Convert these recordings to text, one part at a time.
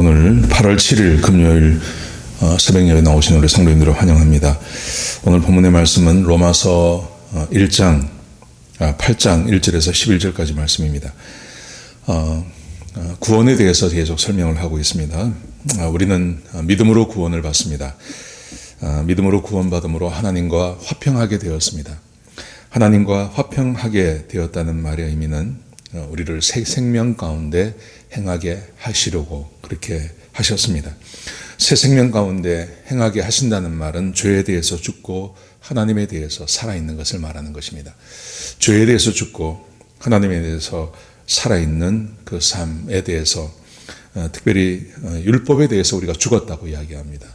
오늘 8월 7일 금요일 새벽 예배 나오신 우리 성도님들을 환영합니다. 오늘 본문의 말씀은 로마서 8장 1절에서 11절까지 말씀입니다. 구원에 대해서 계속 설명을 하고 있습니다. 우리는 믿음으로 구원을 받습니다. 믿음으로 구원받음으로 하나님과 화평하게 되었습니다. 하나님과 화평하게 되었다는 말의 의미는 우리를 새 생명 가운데 행하게 하시려고 그렇게 하셨습니다. 새 생명 가운데 행하게 하신다는 말은 죄에 대해서 죽고 하나님에 대해서 살아있는 것을 말하는 것입니다. 죄에 대해서 죽고 하나님에 대해서 살아있는 그 삶에 대해서 특별히 율법에 대해서 우리가 죽었다고 이야기합니다.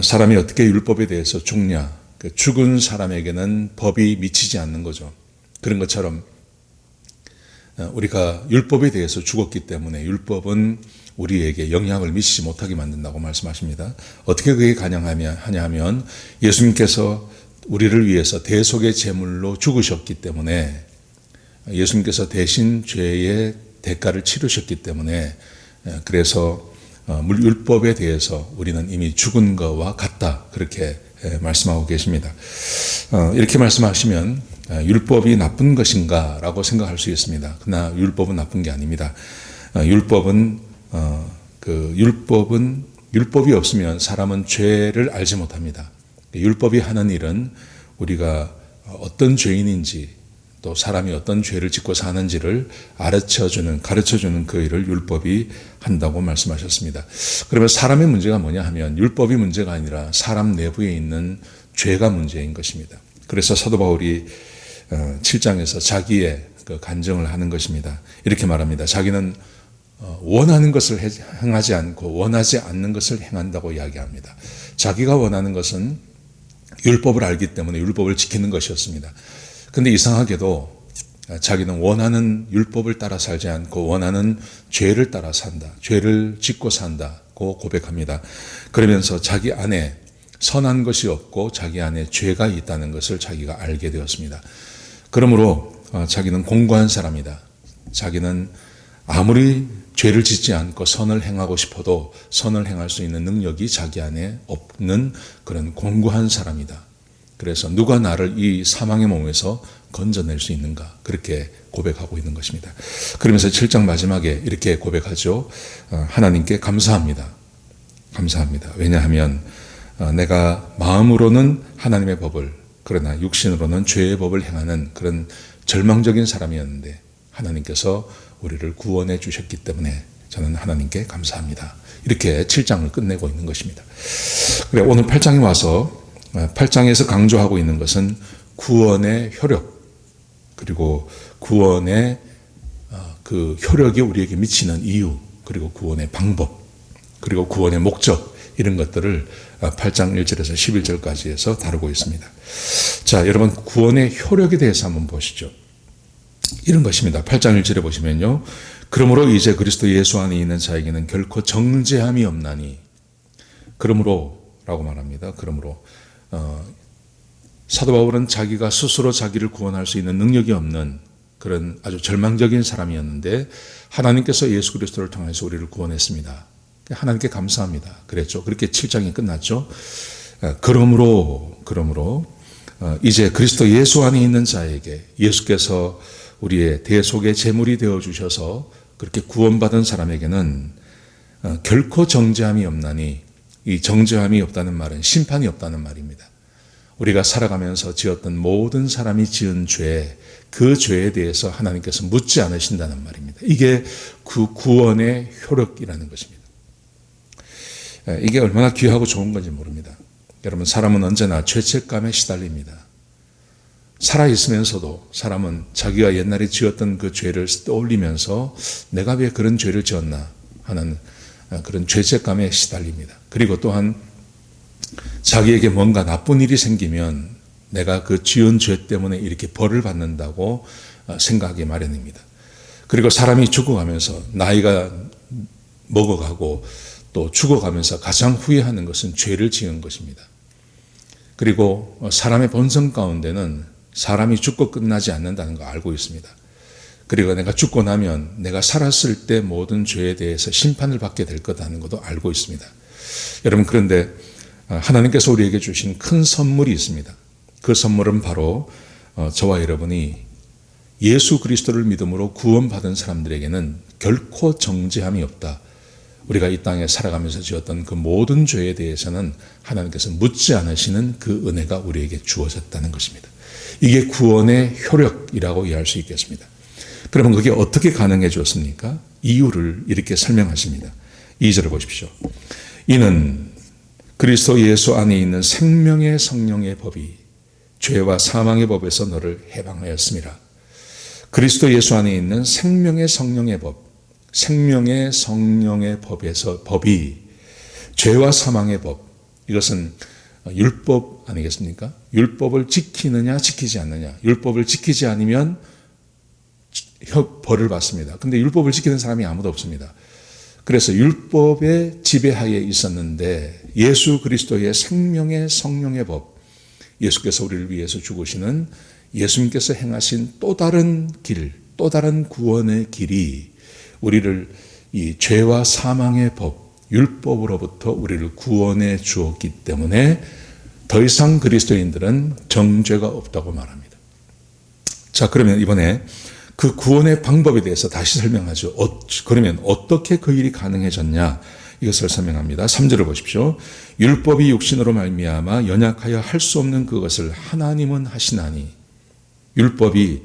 사람이 어떻게 율법에 대해서 죽냐? 죽은 사람에게는 법이 미치지 않는 거죠. 그런 것처럼 우리가 율법에 대해서 죽었기 때문에 율법은 우리에게 영향을 미치지 못하게 만든다고 말씀하십니다. 어떻게 그게 가능하냐면 예수님께서 우리를 위해서 대속의 제물로 죽으셨기 때문에 예수님께서 대신 죄의 대가를 치르셨기 때문에 그래서 율법에 대해서 우리는 이미 죽은 것과 같다 그렇게 말씀하고 계십니다. 이렇게 말씀하시면 율법이 나쁜 것인가 라고 생각할 수 있습니다. 그러나 율법은 나쁜 게 아닙니다. 율법이 없으면 사람은 죄를 알지 못합니다. 율법이 하는 일은 우리가 어떤 죄인인지 또 사람이 어떤 죄를 짓고 사는지를 가르쳐주는 그 일을 율법이 한다고 말씀하셨습니다. 그러면 사람의 문제가 뭐냐 하면 율법이 문제가 아니라 사람 내부에 있는 죄가 문제인 것입니다. 그래서 사도 바울이 7장에서 자기의 그 간증을 하는 것입니다. 이렇게 말합니다. 자기는 원하는 것을 행하지 않고 원하지 않는 것을 행한다고 이야기합니다. 자기가 원하는 것은 율법을 알기 때문에 율법을 지키는 것이었습니다. 그런데 이상하게도 자기는 원하는 율법을 따라 살지 않고 원하는 죄를 따라 산다. 죄를 짓고 산다고 고백합니다. 그러면서 자기 안에 선한 것이 없고 자기 안에 죄가 있다는 것을 자기가 알게 되었습니다. 그러므로 자기는 공고한 사람이다. 자기는 아무리 죄를 짓지 않고 선을 행하고 싶어도 선을 행할 수 있는 능력이 자기 안에 없는 그런 공고한 사람이다. 그래서 누가 나를 이 사망의 몸에서 건져낼 수 있는가 그렇게 고백하고 있는 것입니다. 그러면서 7장 마지막에 이렇게 고백하죠. 하나님께 감사합니다. 감사합니다. 왜냐하면 내가 마음으로는 하나님의 법을 그러나 육신으로는 죄의 법을 행하는 그런 절망적인 사람이었는데 하나님께서 우리를 구원해 주셨기 때문에 저는 하나님께 감사합니다. 이렇게 7장을 끝내고 있는 것입니다. 그래 오늘 8장에 와서 8장에서 강조하고 있는 것은 구원의 효력 그리고 구원의 그 효력이 우리에게 미치는 이유 그리고 구원의 방법 그리고 구원의 목적 이런 것들을 8장 1절에서 11절까지 해서 다루고 있습니다. 자, 여러분 구원의 효력에 대해서 한번 보시죠. 이런 것입니다. 8장 1절에 보시면요. 그러므로 이제 그리스도 예수 안에 있는 자에게는 결코 정죄함이 없나니 그러므로 라고 말합니다. 그러므로 사도 바울은 자기가 스스로 자기를 구원할 수 있는 능력이 없는 그런 아주 절망적인 사람이었는데 하나님께서 예수 그리스도를 통해서 우리를 구원했습니다. 하나님께 감사합니다. 그랬죠. 그렇게 7장이 끝났죠. 그러므로 이제 그리스도 예수 안에 있는 자에게 예수께서 우리의 대속의 제물이 되어주셔서 그렇게 구원받은 사람에게는 결코 정죄함이 없나니 이 정죄함이 없다는 말은 심판이 없다는 말입니다. 우리가 살아가면서 지었던 모든 사람이 지은 죄, 그 죄에 대해서 하나님께서 묻지 않으신다는 말입니다. 이게 그 구원의 효력이라는 것입니다. 이게 얼마나 귀하고 좋은 건지 모릅니다. 여러분 사람은 언제나 죄책감에 시달립니다. 살아있으면서도 사람은 자기가 옛날에 지었던 그 죄를 떠올리면서 내가 왜 그런 죄를 지었나 하는 그런 죄책감에 시달립니다. 그리고 또한 자기에게 뭔가 나쁜 일이 생기면 내가 그 지은 죄 때문에 이렇게 벌을 받는다고 생각하기 마련입니다. 그리고 사람이 죽어가면서 나이가 먹어가고 또 죽어가면서 가장 후회하는 것은 죄를 지은 것입니다. 그리고 사람의 본성 가운데는 사람이 죽고 끝나지 않는다는 거 알고 있습니다. 그리고 내가 죽고 나면 내가 살았을 때 모든 죄에 대해서 심판을 받게 될 거라는 것도 알고 있습니다. 여러분, 그런데 하나님께서 우리에게 주신 큰 선물이 있습니다. 그 선물은 바로 저와 여러분이 예수 그리스도를 믿음으로 구원받은 사람들에게는 결코 정죄함이 없다. 우리가 이 땅에 살아가면서 지었던 그 모든 죄에 대해서는 하나님께서 묻지 않으시는 그 은혜가 우리에게 주어졌다는 것입니다. 이게 구원의 효력이라고 이해할 수 있겠습니다. 그러면 그게 어떻게 가능해졌습니까? 이유를 이렇게 설명하십니다. 2절을 보십시오. 이는 그리스도 예수 안에 있는 생명의 성령의 법이 죄와 사망의 법에서 너를 해방하였습니다. 그리스도 예수 안에 있는 생명의 성령의 법, 생명의 성령의 법이 죄와 사망의 법, 이것은 율법 아니겠습니까? 율법을 지키느냐 지키지 않느냐. 율법을 지키지 않으면 벌을 받습니다. 근데 율법을 지키는 사람이 아무도 없습니다. 그래서 율법의 지배하에 있었는데 예수 그리스도의 생명의 성령의 법, 예수께서 우리를 위해서 죽으시는 예수님께서 행하신 또 다른 길, 또 다른 구원의 길이 우리를 이 죄와 사망의 법, 율법으로부터 우리를 구원해 주었기 때문에 더 이상 그리스도인들은 정죄가 없다고 말합니다. 자, 그러면 이번에 그 구원의 방법에 대해서 다시 설명하죠. 그러면 어떻게 그 일이 가능해졌냐? 이것을 설명합니다. 3절을 보십시오. 율법이 육신으로 말미암아 연약하여 할 수 없는 그것을 하나님은 하시나니. 율법이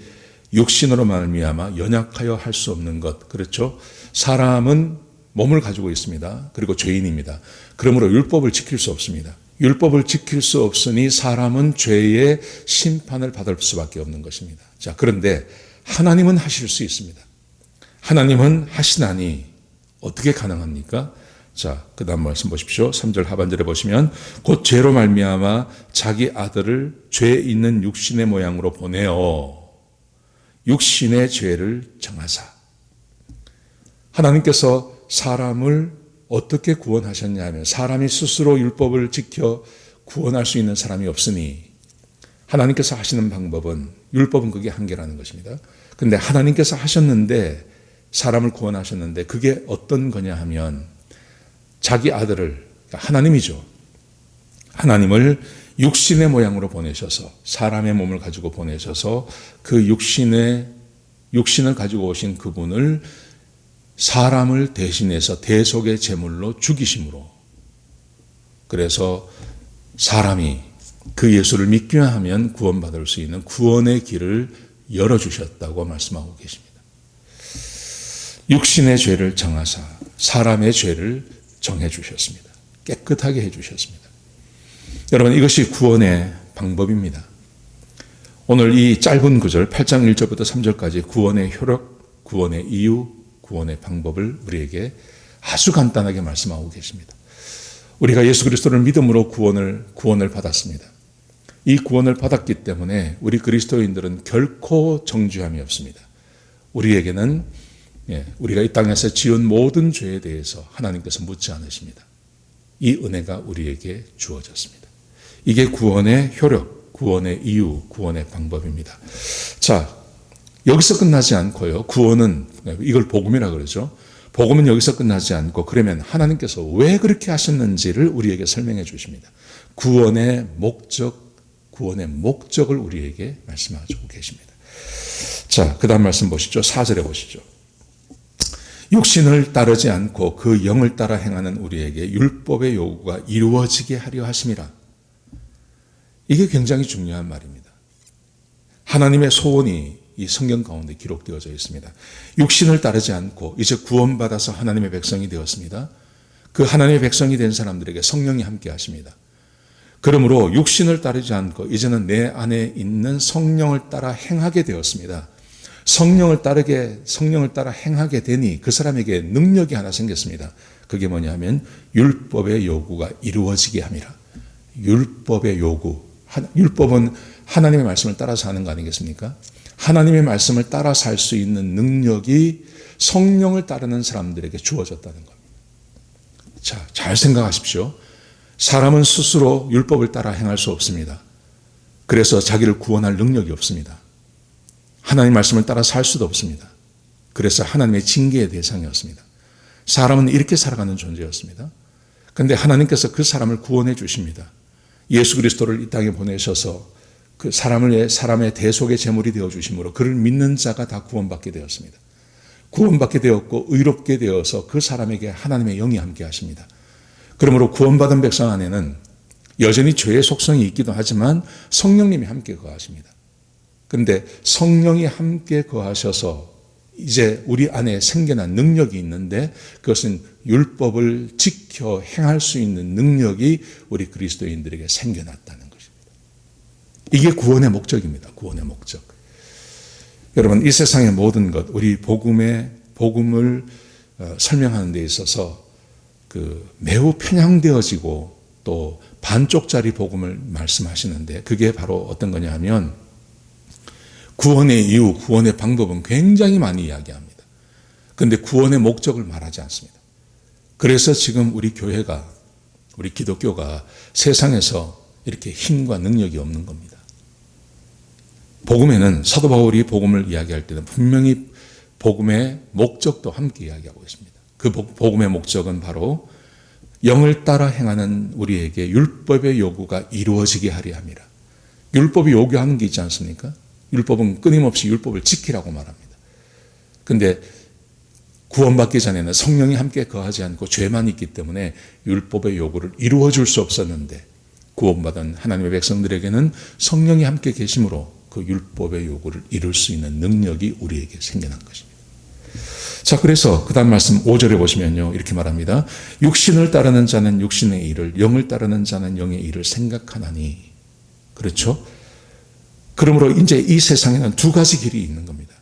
육신으로 말미암아 연약하여 할 수 없는 것. 그렇죠? 사람은 몸을 가지고 있습니다. 그리고 죄인입니다. 그러므로 율법을 지킬 수 없습니다. 율법을 지킬 수 없으니 사람은 죄의 심판을 받을 수밖에 없는 것입니다. 자, 그런데 하나님은 하실 수 있습니다. 하나님은 하시나니 어떻게 가능합니까? 자, 그 다음 말씀 보십시오. 3절 하반절에 보시면 곧 죄로 말미암아 자기 아들을 죄 있는 육신의 모양으로 보내어 육신의 죄를 정하사. 하나님께서 사람을 어떻게 구원하셨냐 하면 사람이 스스로 율법을 지켜 구원할 수 있는 사람이 없으니 하나님께서 하시는 방법은 율법은 그게 한계라는 것입니다. 그런데 하나님께서 하셨는데 사람을 구원하셨는데 그게 어떤 거냐 하면 자기 아들을, 하나님이죠. 하나님을 육신의 모양으로 보내셔서 사람의 몸을 가지고 보내셔서 그 육신을 가지고 오신 그분을 사람을 대신해서 대속의 제물로 죽이심으로, 그래서 사람이 그 예수를 믿기만 하면 구원받을 수 있는 구원의 길을 열어주셨다고 말씀하고 계십니다. 육신의 죄를 정하사 사람의 죄를 정해주셨습니다. 깨끗하게 해주셨습니다. 여러분, 이것이 구원의 방법입니다. 오늘 이 짧은 구절 8장 1절부터 3절까지 구원의 효력, 구원의 이유, 구원의 방법을 우리에게 아주 간단하게 말씀하고 계십니다. 우리가 예수 그리스도를 믿음으로 구원을 받았습니다. 이 구원을 받았기 때문에 우리 그리스도인들은 결코 정죄함이 없습니다. 우리에게는 우리가 이 땅에서 지은 모든 죄에 대해서 하나님께서 묻지 않으십니다. 이 은혜가 우리에게 주어졌습니다. 이게 구원의 효력, 구원의 이유, 구원의 방법입니다. 자, 여기서 끝나지 않고요. 구원은, 이걸 복음이라고 그러죠. 복음은 여기서 끝나지 않고 그러면 하나님께서 왜 그렇게 하셨는지를 우리에게 설명해 주십니다. 구원의 목적을 우리에게 말씀하고 계십니다. 자, 그 다음 말씀 보시죠. 4절에 보시죠. 육신을 따르지 않고 그 영을 따라 행하는 우리에게 율법의 요구가 이루어지게 하려 하심이라. 이게 굉장히 중요한 말입니다. 하나님의 소원이 이 성경 가운데 기록되어져 있습니다. 육신을 따르지 않고 이제 구원받아서 하나님의 백성이 되었습니다. 그 하나님의 백성이 된 사람들에게 성령이 함께 하십니다. 그러므로 육신을 따르지 않고 이제는 내 안에 있는 성령을 따라 행하게 되었습니다. 성령을 따라 행하게 되니 그 사람에게 능력이 하나 생겼습니다. 그게 뭐냐 하면 율법의 요구가 이루어지게 함이라. 율법의 요구. 율법은 하나님의 말씀을 따라서 하는 거 아니겠습니까? 하나님의 말씀을 따라 살 수 있는 능력이 성령을 따르는 사람들에게 주어졌다는 겁니다. 자, 잘 생각하십시오. 사람은 스스로 율법을 따라 행할 수 없습니다. 그래서 자기를 구원할 능력이 없습니다. 하나님 말씀을 따라 살 수도 없습니다. 그래서 하나님의 징계의 대상이었습니다. 사람은 이렇게 살아가는 존재였습니다. 그런데 하나님께서 그 사람을 구원해 주십니다. 예수 그리스도를 이 땅에 보내셔서 그 사람의 대속의 제물이 되어 주심으로 그를 믿는 자가 다 구원받게 되었습니다. 구원받게 되었고 의롭게 되어서 그 사람에게 하나님의 영이 함께 하십니다. 그러므로 구원받은 백성 안에는 여전히 죄의 속성이 있기도 하지만 성령님이 함께 거하십니다. 그런데 성령이 함께 거하셔서 이제 우리 안에 생겨난 능력이 있는데 그것은 율법을 지켜 행할 수 있는 능력이 우리 그리스도인들에게 생겨났다는 것입니다. 이게 구원의 목적입니다. 구원의 목적. 여러분, 이 세상의 모든 것, 우리 복음을 설명하는 데 있어서 매우 편향되어지고 또 반쪽짜리 복음을 말씀하시는데 그게 바로 어떤 거냐 하면 구원의 이유, 구원의 방법은 굉장히 많이 이야기합니다. 그런데 구원의 목적을 말하지 않습니다. 그래서 지금 우리 교회가, 우리 기독교가 세상에서 이렇게 힘과 능력이 없는 겁니다. 복음에는 사도 바울이 복음을 이야기할 때는 분명히 복음의 목적도 함께 이야기하고 있습니다. 그 복음의 목적은 바로 영을 따라 행하는 우리에게 율법의 요구가 이루어지게 하려 함이라. 율법이 요구하는 게 있지 않습니까? 율법은 끊임없이 율법을 지키라고 말합니다. 그런데 구원받기 전에는 성령이 함께 거하지 않고 죄만 있기 때문에 율법의 요구를 이루어 줄 수 없었는데 구원받은 하나님의 백성들에게는 성령이 함께 계심으로 그 율법의 요구를 이룰 수 있는 능력이 우리에게 생겨난 것입니다. 자, 그래서 그 다음 말씀 5절에 보시면요, 이렇게 말합니다. 육신을 따르는 자는 육신의 일을, 영을 따르는 자는 영의 일을 생각하나니. 그렇죠? 그러므로 이제 이 세상에는 두 가지 길이 있는 겁니다.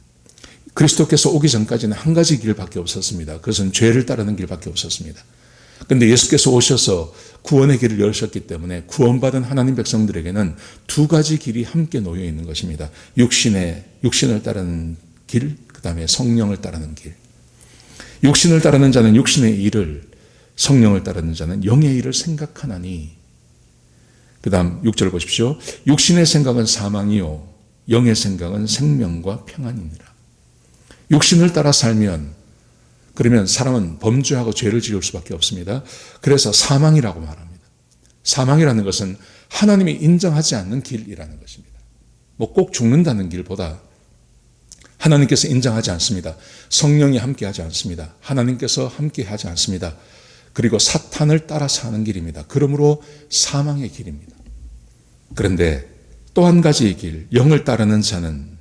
그리스도께서 오기 전까지는 한 가지 길밖에 없었습니다. 그것은 죄를 따르는 길밖에 없었습니다. 그런데 예수께서 오셔서 구원의 길을 열으셨기 때문에 구원받은 하나님 백성들에게는 두 가지 길이 함께 놓여 있는 것입니다. 육신을 따르는 길, 그 다음에 성령을 따르는 길. 육신을 따르는 자는 육신의 일을, 성령을 따르는 자는 영의 일을 생각하나니. 그 다음 6절 보십시오. 육신의 생각은 사망이요 영의 생각은 생명과 평안이니라. 육신을 따라 살면 그러면 사람은 범죄하고 죄를 지을 수밖에 없습니다. 그래서 사망이라고 말합니다. 사망이라는 것은 하나님이 인정하지 않는 길이라는 것입니다. 뭐 꼭 죽는다는 길보다 하나님께서 인정하지 않습니다. 성령이 함께하지 않습니다. 하나님께서 함께하지 않습니다. 그리고 사탄을 따라 사는 길입니다. 그러므로 사망의 길입니다. 그런데 또 한 가지의 길, 영을 따르는 자는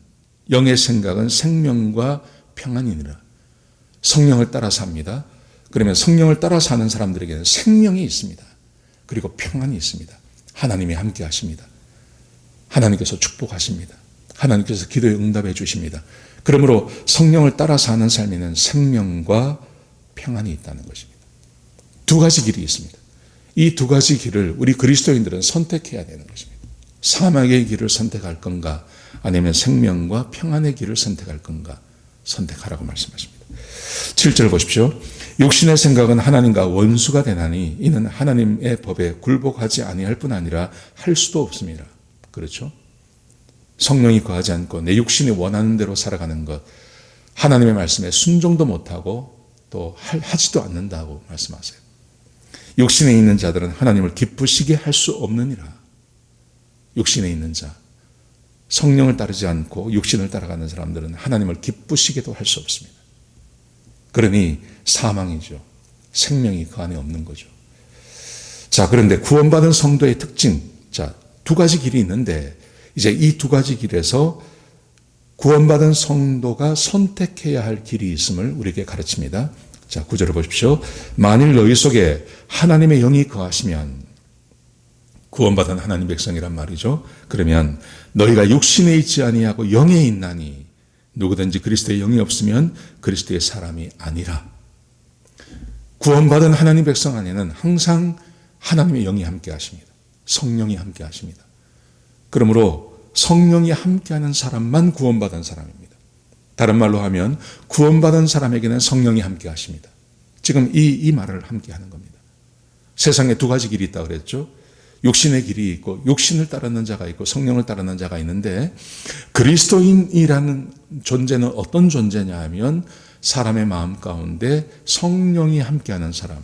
영의 생각은 생명과 평안이니라. 성령을 따라 삽니다. 그러면 성령을 따라 사는 사람들에게는 생명이 있습니다. 그리고 평안이 있습니다. 하나님이 함께 하십니다. 하나님께서 축복하십니다. 하나님께서 기도에 응답해 주십니다. 그러므로 성령을 따라 사는 삶에는 생명과 평안이 있다는 것입니다. 두 가지 길이 있습니다. 이 두 가지 길을 우리 그리스도인들은 선택해야 되는 것입니다. 사망의 길을 선택할 건가 아니면 생명과 평안의 길을 선택할 건가 선택하라고 말씀하십니다. 7절 보십시오. 육신의 생각은 하나님과 원수가 되나니 이는 하나님의 법에 굴복하지 아니할 뿐 아니라 할 수도 없습니다. 그렇죠? 성령이 거하지 않고 내 육신이 원하는 대로 살아가는 것, 하나님의 말씀에 순종도 못하고 또 하지도 않는다고 말씀하세요. 육신에 있는 자들은 하나님을 기쁘시게 할 수 없느니라. 육신에 있는 자, 성령을 따르지 않고 육신을 따라가는 사람들은 하나님을 기쁘시게도 할 수 없습니다. 그러니 사망이죠. 생명이 그 안에 없는 거죠. 자, 그런데 구원받은 성도의 특징, 자, 두 가지 길이 있는데 이제 이 두 가지 길에서 구원받은 성도가 선택해야 할 길이 있음을 우리에게 가르칩니다. 자, 9절을 보십시오. 만일 너희 속에 하나님의 영이 거하시면, 구원받은 하나님 백성이란 말이죠. 그러면 너희가 육신에 있지 아니하고 영에 있나니 누구든지 그리스도의 영이 없으면 그리스도의 사람이 아니라. 구원받은 하나님 백성 안에는 항상 하나님의 영이 함께 하십니다. 성령이 함께 하십니다. 그러므로 성령이 함께하는 사람만 구원받은 사람입니다. 다른 말로 하면 구원받은 사람에게는 성령이 함께 하십니다. 지금 이 말을 함께 하는 겁니다. 세상에 두 가지 길이 있다고 그랬죠. 육신의 길이 있고 육신을 따르는 자가 있고 성령을 따르는 자가 있는데, 그리스도인이라는 존재는 어떤 존재냐 하면 사람의 마음 가운데 성령이 함께하는 사람,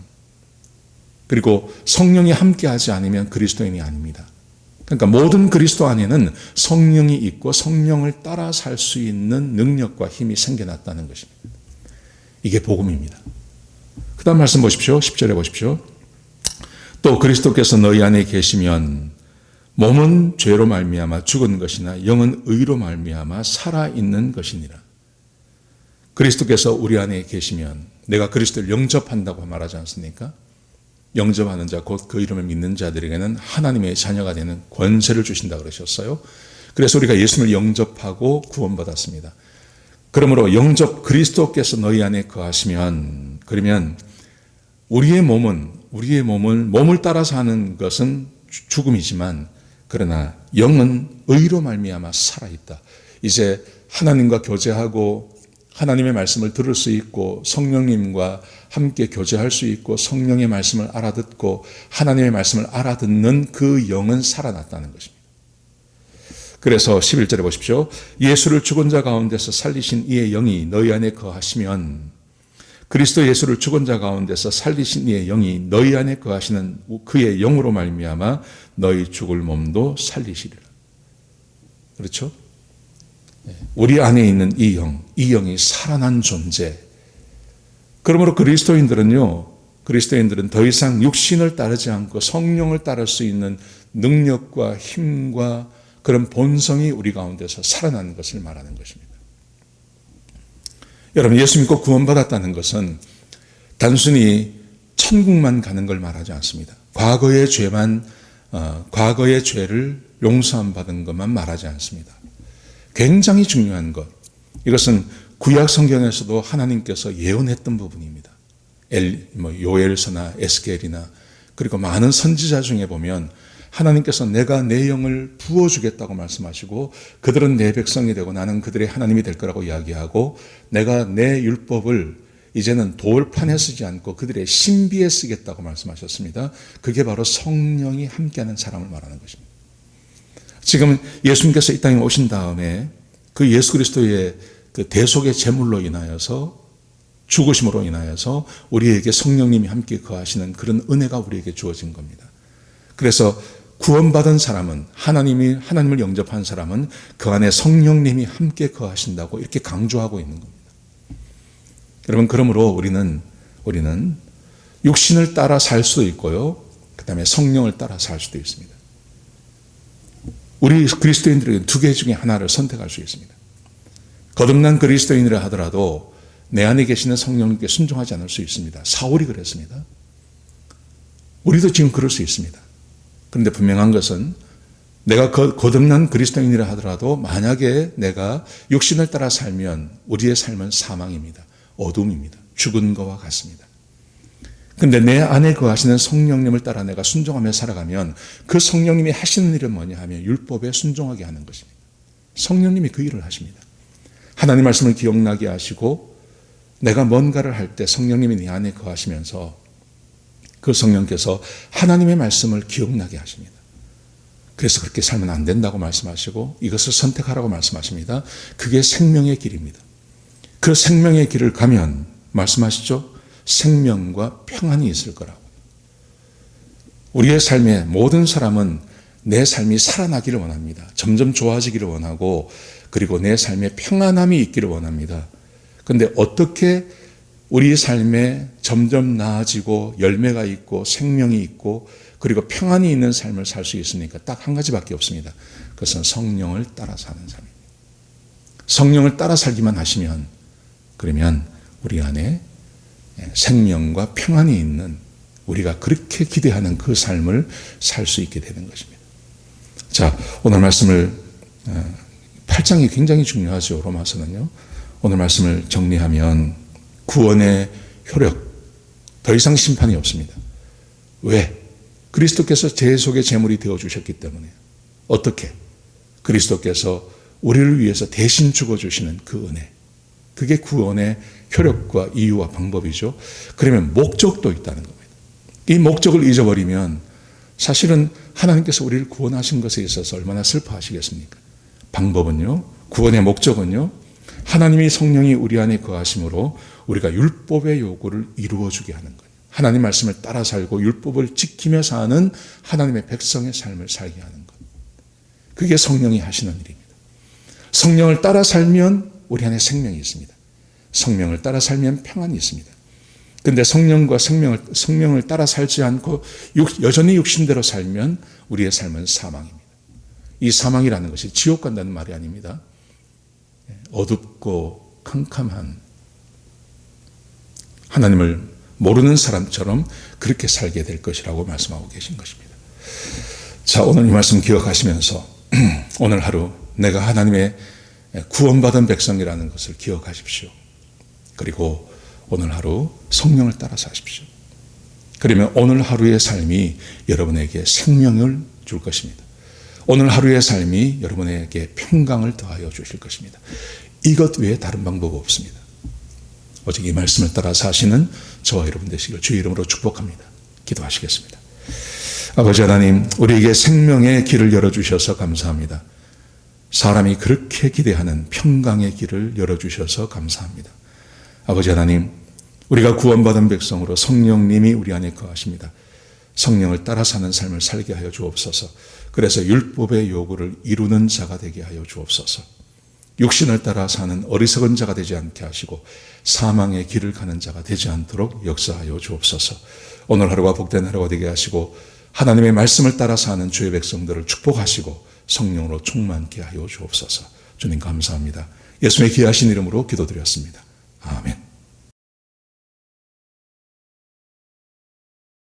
그리고 성령이 함께하지 않으면 그리스도인이 아닙니다. 그러니까 모든 그리스도 안에는 성령이 있고 성령을 따라 살 수 있는 능력과 힘이 생겨났다는 것입니다. 이게 복음입니다. 그 다음 말씀 보십시오. 10절에 보십시오. 또 그리스도께서 너희 안에 계시면 몸은 죄로 말미암아 죽은 것이나 영은 의로 말미암아 살아있는 것이니라. 그리스도께서 우리 안에 계시면, 내가 그리스도를 영접한다고 말하지 않습니까? 영접하는 자, 곧 그 이름을 믿는 자들에게는 하나님의 자녀가 되는 권세를 주신다 그러셨어요. 그래서 우리가 예수님을 영접하고 구원받았습니다. 그러므로 그리스도께서 너희 안에 거하시면, 그러면 우리의 몸을 따라 사는 것은 죽음이지만, 그러나 영은 의로 말미암아 살아있다. 이제 하나님과 교제하고 하나님의 말씀을 들을 수 있고 성령님과 함께 교제할 수 있고 성령의 말씀을 알아듣고 하나님의 말씀을 알아듣는 그 영은 살아났다는 것입니다. 그래서 11절에 보십시오. 예수를 죽은 자 가운데서 살리신 이의 영이 너희 안에 거하시면, 그리스도 예수를 죽은 자 가운데서 살리신 이의 영이 너희 안에 거하시는 그의 영으로 말미암아 너희 죽을 몸도 살리시리라. 그렇죠? 우리 안에 있는 이 영이 살아난 존재. 그러므로 그리스도인들은 더 이상 육신을 따르지 않고 성령을 따를 수 있는 능력과 힘과 그런 본성이 우리 가운데서 살아나는 것을 말하는 것입니다. 여러분, 예수 믿고 구원받았다는 것은 단순히 천국만 가는 걸 말하지 않습니다. 과거의 죄를 용서함 받은 것만 말하지 않습니다. 굉장히 중요한 것, 이것은 구약 성경에서도 하나님께서 예언했던 부분입니다. 요엘서나 에스겔이나 그리고 많은 선지자 중에 보면 하나님께서 내가 내 영을 부어주겠다고 말씀하시고 그들은 내 백성이 되고 나는 그들의 하나님이 될 거라고 이야기하고, 내가 내 율법을 이제는 돌판에 쓰지 않고 그들의 신비에 쓰겠다고 말씀하셨습니다. 그게 바로 성령이 함께하는 사람을 말하는 것입니다. 지금 예수님께서 이 땅에 오신 다음에 그 예수 그리스도의 그 대속의 제물로 인하여서, 죽으심으로 인하여서 우리에게 성령님이 함께 거하시는 그런 은혜가 우리에게 주어진 겁니다. 그래서 구원받은 사람은, 하나님을 영접한 사람은 그 안에 성령님이 함께 거하신다고 이렇게 강조하고 있는 겁니다. 여러분, 그러므로 우리는 육신을 따라 살 수도 있고요, 그 다음에 성령을 따라 살 수도 있습니다. 우리 그리스도인들에게 두 개 중에 하나를 선택할 수 있습니다. 거듭난 그리스도인이라 하더라도 내 안에 계시는 성령님께 순종하지 않을 수 있습니다. 사울이 그랬습니다. 우리도 지금 그럴 수 있습니다. 그런데 분명한 것은 내가 거듭난 그리스도인이라 하더라도 만약에 내가 육신을 따라 살면 우리의 삶은 사망입니다. 어둠입니다. 죽은 것과 같습니다. 그런데 내 안에 거하시는 성령님을 따라 내가 순종하며 살아가면 그 성령님이 하시는 일은 뭐냐 하면 율법에 순종하게 하는 것입니다. 성령님이 그 일을 하십니다. 하나님 말씀을 기억나게 하시고 내가 뭔가를 할 때 성령님이 내 안에 거하시면서 그 성령께서 하나님의 말씀을 기억나게 하십니다. 그래서 그렇게 살면 안 된다고 말씀하시고 이것을 선택하라고 말씀하십니다. 그게 생명의 길입니다. 그 생명의 길을 가면 말씀하시죠? 생명과 평안이 있을 거라고. 우리의 삶에 모든 사람은 내 삶이 살아나기를 원합니다. 점점 좋아지기를 원하고 그리고 내 삶에 평안함이 있기를 원합니다. 그런데 어떻게 우리 삶에 점점 나아지고 열매가 있고 생명이 있고 그리고 평안이 있는 삶을 살 수 있습니까? 딱 한 가지밖에 없습니다. 그것은 성령을 따라 사는 삶입니다. 성령을 따라 살기만 하시면 그러면 우리 안에 생명과 평안이 있는 우리가 그렇게 기대하는 그 삶을 살 수 있게 되는 것입니다. 자, 오늘 말씀을 8장이 굉장히 중요하죠. 로마서는요. 오늘 말씀을 정리하면 구원의 효력, 더 이상 심판이 없습니다. 왜? 그리스도께서 대속의 제물이 되어주셨기 때문에. 어떻게? 그리스도께서 우리를 위해서 대신 죽어주시는 그 은혜. 그게 구원의 효력과 이유와 방법이죠. 그러면 목적도 있다는 겁니다. 이 목적을 잊어버리면 사실은 하나님께서 우리를 구원하신 것에 있어서 얼마나 슬퍼하시겠습니까? 방법은요, 구원의 목적은요, 하나님이 성령이 우리 안에 거하심으로 우리가 율법의 요구를 이루어주게 하는 거예요. 하나님 말씀을 따라 살고 율법을 지키며 사는 하나님의 백성의 삶을 살게 하는 것. 그게 성령이 하시는 일입니다. 성령을 따라 살면 우리 안에 생명이 있습니다. 성령을 따라 살면 평안이 있습니다. 그런데 성령과 성령을 따라 살지 않고 여전히 육신대로 살면 우리의 삶은 사망입니다. 이 사망이라는 것이 지옥 간다는 말이 아닙니다. 어둡고 캄캄한 하나님을 모르는 사람처럼 그렇게 살게 될 것이라고 말씀하고 계신 것입니다. 자, 오늘 이 말씀 기억하시면서 오늘 하루 내가 하나님의 구원받은 백성이라는 것을 기억하십시오. 그리고 오늘 하루 성령을 따라 사십시오. 그러면 오늘 하루의 삶이 여러분에게 생명을 줄 것입니다. 오늘 하루의 삶이 여러분에게 평강을 더하여 주실 것입니다. 이것 외에 다른 방법 없습니다. 오직 이 말씀을 따라 사시는 저와 여러분 되시길 주의 이름으로 축복합니다. 기도하시겠습니다. 아버지 하나님, 우리에게 생명의 길을 열어주셔서 감사합니다. 사람이 그렇게 기대하는 평강의 길을 열어주셔서 감사합니다. 아버지 하나님, 우리가 구원받은 백성으로 성령님이 우리 안에 거하십니다. 성령을 따라 사는 삶을 살게 하여 주옵소서. 그래서 율법의 요구를 이루는 자가 되게 하여 주옵소서. 육신을 따라 사는 어리석은 자가 되지 않게 하시고 사망의 길을 가는 자가 되지 않도록 역사하여 주옵소서. 오늘 하루가 복된 하루가 되게 하시고 하나님의 말씀을 따라 사는 주의 백성들을 축복하시고 성령으로 충만케 하여 주옵소서. 주님 감사합니다. 예수님의 귀하신 이름으로 기도드렸습니다. 아멘.